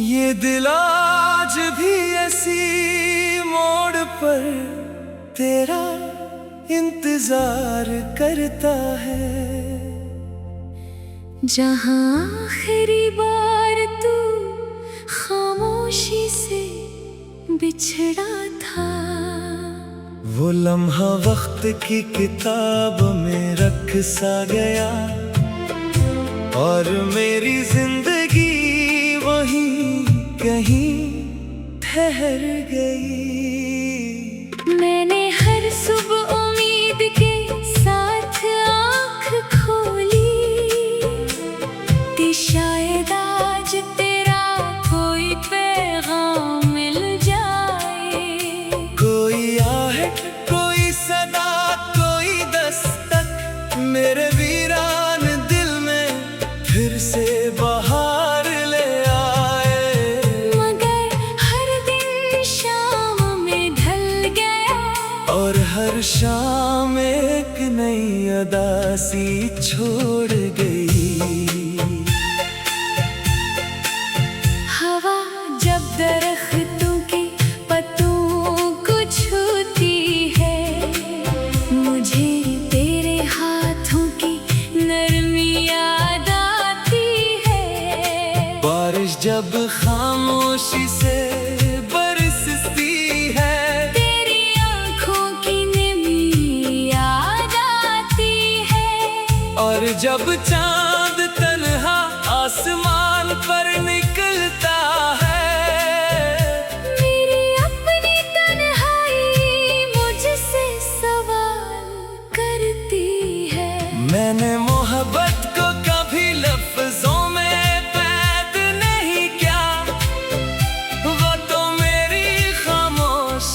ये दिल आज भी ऐसी मोड़ पर तेरा इंतजार करता है, जहाँ आखिरी बार तू खामोशी से बिछड़ा था। वो लम्हा वक्त की किताब में रख सा गया और मेरी जिंदगी वहीं कहीं ठहर गई। मैंने हर सुबह उम्मीद के साथ आँख खोली कि शायद आज तेरा कोई पैगाम मिल जाए। कोई आहट, कोई सदा, कोई दस्तक मेरे वीरान दिल में फिर से बाहर ले आए। मगर हर दिन शाम में ढल गया और हर शाम एक नई अदा सी छोड़ गई। हवा जब दरख्तों के पत्तों को छूती है, मुझे तेरे हाथों की नरमी याद आती है। बारिश जब खामोशी से बरसती है, तेरी आँखों की नमी याद आती है। और जब चांद तन्हा आसमान पर निकलता है, मेरी अपनी तन्हाई मुझसे सवाल करती है। मैंने मोहब्बत को कभी लफ्जों में कैद नहीं किया, वो तो मेरी खामोश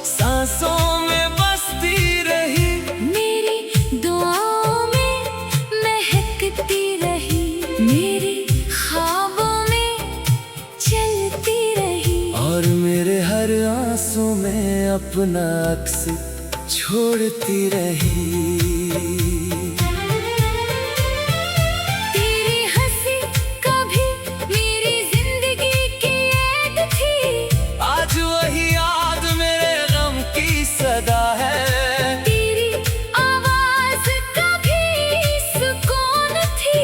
सांसों में बसती रही। मेरी दुआओं में महकती रही, मेरे ख्वाबों में चलती रही। और मेरे हर आंसू में अपना अक्स छोड़ती रही। तेरी हंसी कभी मेरी जिंदगी की ऐड थी, आज वही याद मेरे गम की सदा है। तेरी आवाज कभी सुकून थी,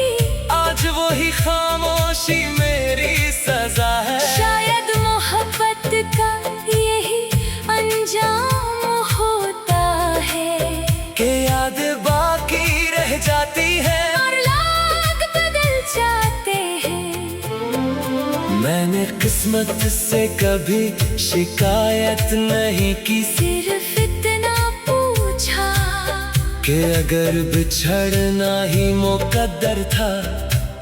आज वही खामोशी मेरी सजा है। शायद मोहब्बत का यही अंजाम होता है के याद बाकी रह जाती है और लोग बदल जाते हैं। मैंने किस्मत से कभी शिकायत नहीं की, सिर्फ इतना पूछा कि अगर बिछड़ना ही मुकद्दर था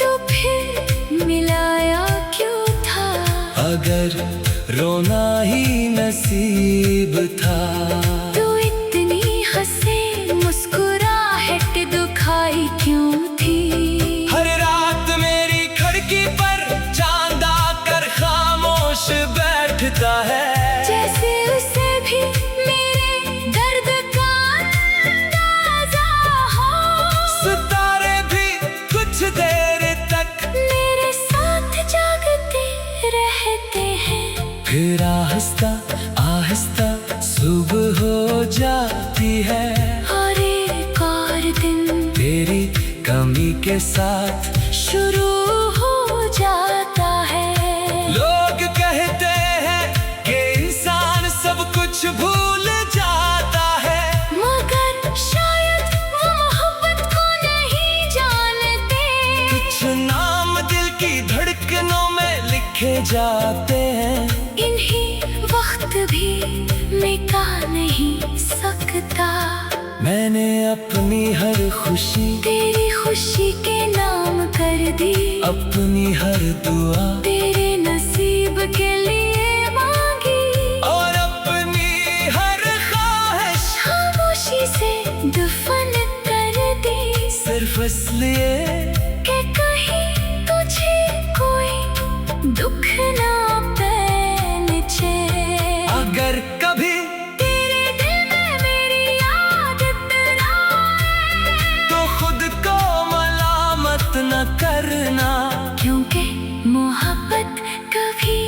तो फिर मिलाया क्यों था। अगर रोना ही नसीब था तो इतनी हंसे मुस्कुराहट दुखाई क्यों थी। हर रात मेरी खिड़की पर चांद आकर खामोश बैठता है, जैसे उसे भी मेरे दर्द का अंदाजा हो। सितारे भी कुछ देर तक मेरे साथ जागते रहते हैं। फिर आहिस्ता आहिस्ता सुबह हो जाती है, और एक और दिन तेरी कमी के साथ शुरू हो जाता है। लोग कहते हैं कि इंसान सब कुछ भूल जाता है, मगर शायद वो मोहब्बत को नहीं जानते। कुछ नाम दिल की धड़कनों में लिखे जाते हैं। इन्हीं वक्त भी मिटा नहीं सकता। मैंने अपनी हर खुशी तेरी खुशी के नाम कर दी, अपनी हर दुआ तेरे नसीब के लिए मांगी, और अपनी हर ख्वाहिश खामोशी से दफन कर दी। सिर्फ इसलिए कि कहीं तुझे कोई दुख ना पहुंचे। अगर कभी तेरे दिल में मेरी याद आए तो खुद को मलामत न करना, क्योंकि मोहब्बत कभी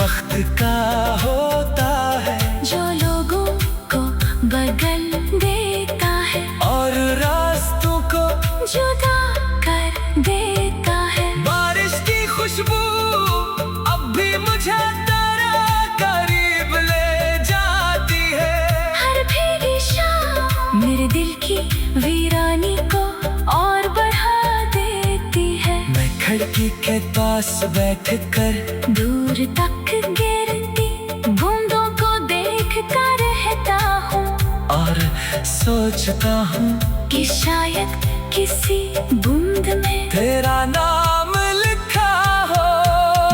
वक्त का होता है जो लोगों को बदल देता है और रास्तों को जुदा कर देता है। बारिश की खुशबू अब भी मुझे तेरा करीब ले जाती है। हर भीगी शाम मेरे दिल की वीरानी को और बढ़ा देती है। मैं खिड़की के पास बैठ कर दूर तक गिरती बूंदों को देखता रहता हूँ और सोचता हूँ कि शायद किसी बूंद में तेरा नाम लिखा हो।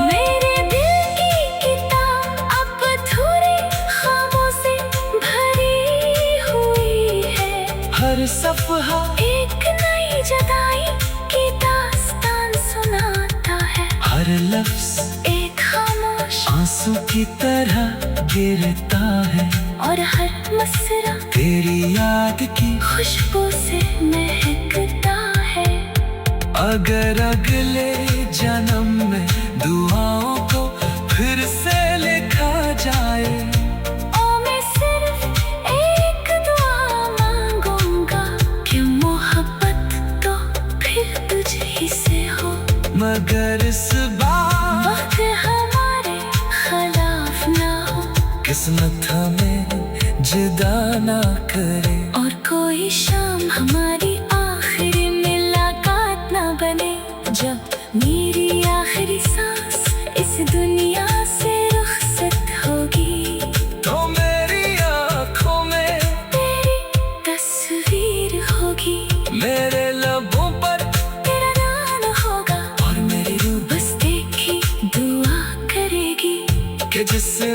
मेरे दिल की किताब अब अधूरे ख्वाबों से भरी हुई है। हर सफ़हा एक नई जुदाई की दास्तान सुनाता है। हर लफ्ज़ एक खामोश आंसू की तरह गिरता है और हर मसरा तेरी याद की। खुशबू से महकता है। अगर अगले जन्म में दुआओं को फिर से लिखा जाए ओ मैं सिर्फ एक दुआ मांगूंगा कि मोहब्बत तो फिर तुझी से हो। मगर इस बार वक्त हमारे खिलाफ ना हो किस्मत हमें जुदा ना करे और कोई शाम हमारी आखिरी मुलाकात ना बने। जब मेरी आखिरी सांस इस दुनिया से रुखसत होगी तो मेरी आँखों में तेरी तस्वीर होगी। मेरे लबों पर तेरा नाम होगा और मेरी रूह बस देखी दुआ करेगी कि जिससे